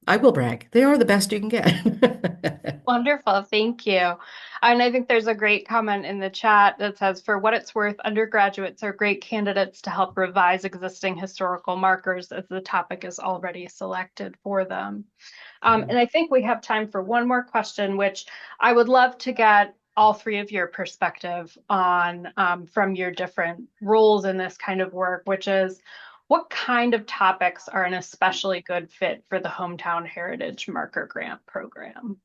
I will brag. They are the best you can get. Wonderful. Thank you. And I think there's a great comment in the chat that says, for what it's worth, undergraduates are great candidates to help revise existing historical markers as the topic is already selected for them. And I think we have time for one more question, which I would love to get all three of your perspective on from your different roles in this kind of work, which is, what kind of topics are an especially good fit for the Hometown Heritage Marker Grant program?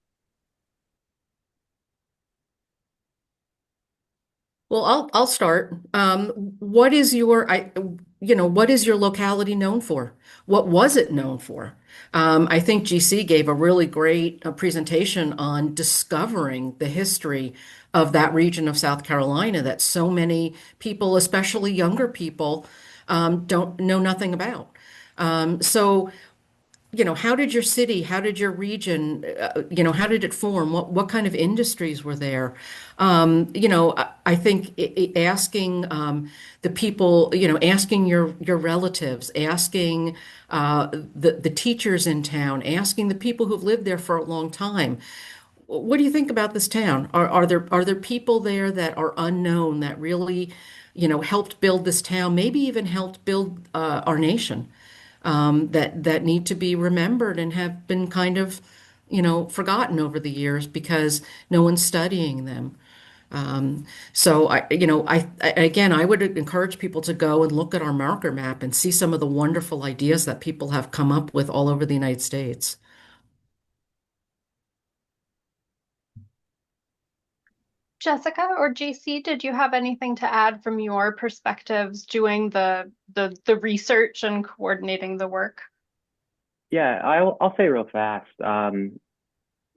Well, I'll start. What is your what is your locality known for? What was it known for? I think GC gave a really great presentation on discovering the history of that region of South Carolina that so many people, especially younger people, don't know nothing about. So how did your city, how did your region, how did it form? What kind of industries were there? I think asking the people, asking your relatives, asking the teachers in town, asking the people who've lived there for a long time. What do you think about this town? Are there people there that are unknown that really, helped build this town, maybe even helped build our nation? That need to be remembered and have been kind of, forgotten over the years because no one's studying them. So again, I would encourage people to go and look at our marker map and see some of the wonderful ideas that people have come up with all over the United States. Jessica or JC, did you have anything to add from your perspectives doing the research and coordinating the work? Yeah, I'll say real fast.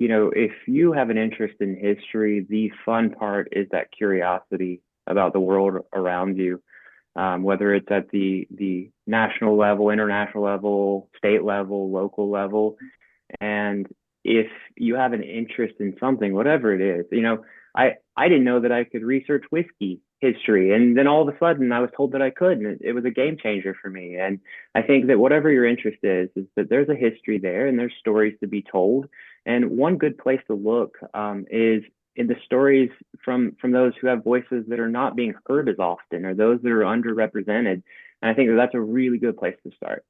If you have an interest in history, the fun part is that curiosity about the world around you, whether it's at the national level, international level, state level, local level. And if you have an interest in something, whatever it is, I didn't know that I could research whiskey history, and then all of a sudden I was told that I could, and it was a game changer for me. And I think that whatever your interest is that there's a history there, and there's stories to be told. And one good place to look is in the stories from those who have voices that are not being heard as often, or those that are underrepresented. And I think that that's a really good place to start.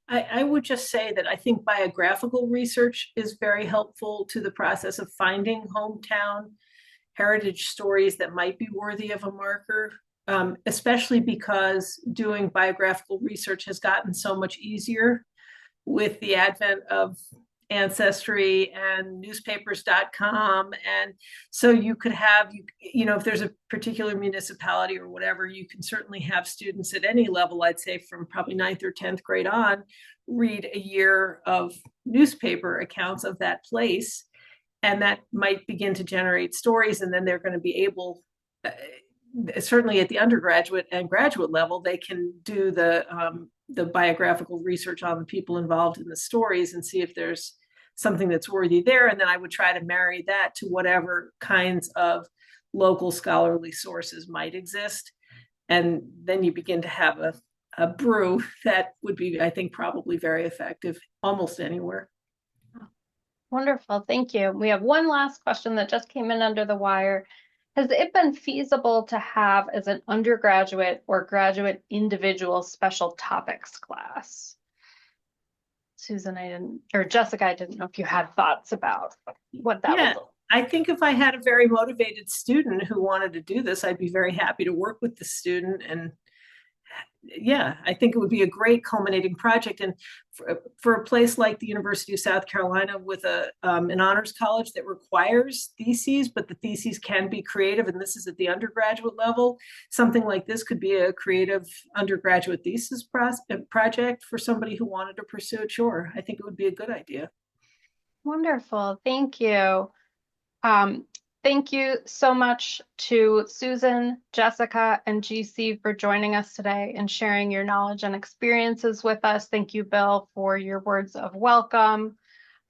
I would just say that I think biographical research is very helpful to the process of finding hometown heritage stories that might be worthy of a marker, especially because doing biographical research has gotten so much easier with the advent of Ancestry and newspapers.com. And so you could have, if there's a particular municipality or whatever, you can certainly have students at any level, I'd say from probably 9th or 10th grade on, read a year of newspaper accounts of that place. And that might begin to generate stories. And then they're going to be able, certainly at the undergraduate and graduate level, they can do the biographical research on the people involved in the stories and see if there's something that's worthy there. And then I would try to marry that to whatever kinds of local scholarly sources might exist. And then you begin to have a brew that would be, I think, probably very effective almost anywhere. Wonderful, thank you. We have one last question that just came in under the wire. Has it been feasible to have as an undergraduate or graduate individual special topics class? Susan, Jessica, I didn't know if you had thoughts about what that would look. I think if I had a very motivated student who wanted to do this, I'd be very happy to work with the student. And yeah, I think it would be a great culminating project. And for a place like the University of South Carolina with an honors college that requires theses, but the theses can be creative, and this is at the undergraduate level, something like this could be a creative undergraduate thesis project for somebody who wanted to pursue it. Sure, I think it would be a good idea. Wonderful, thank you. Thank you so much to Susan, Jessica, and GC for joining us today and sharing your knowledge and experiences with us. Thank you, Bill, for your words of welcome.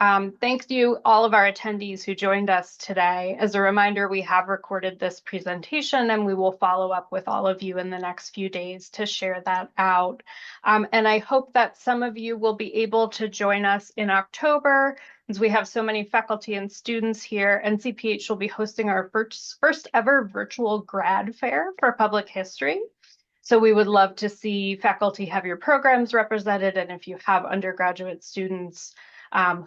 Thank you, all of our attendees who joined us today. As a reminder, we have recorded this presentation and we will follow up with all of you in the next few days to share that out. And I hope that some of you will be able to join us in October. As we have so many faculty and students here, NCPH will be hosting our first ever virtual grad fair for public history. So we would love to see faculty have your programs represented, and if you have undergraduate students,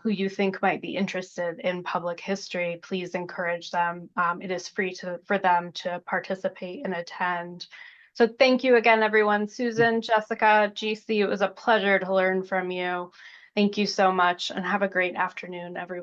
who you think might be interested in public history, please encourage them. It is free for them to participate and attend. So thank you again, everyone. Susan, Jessica, GC, it was a pleasure to learn from you. Thank you so much, and have a great afternoon, everyone.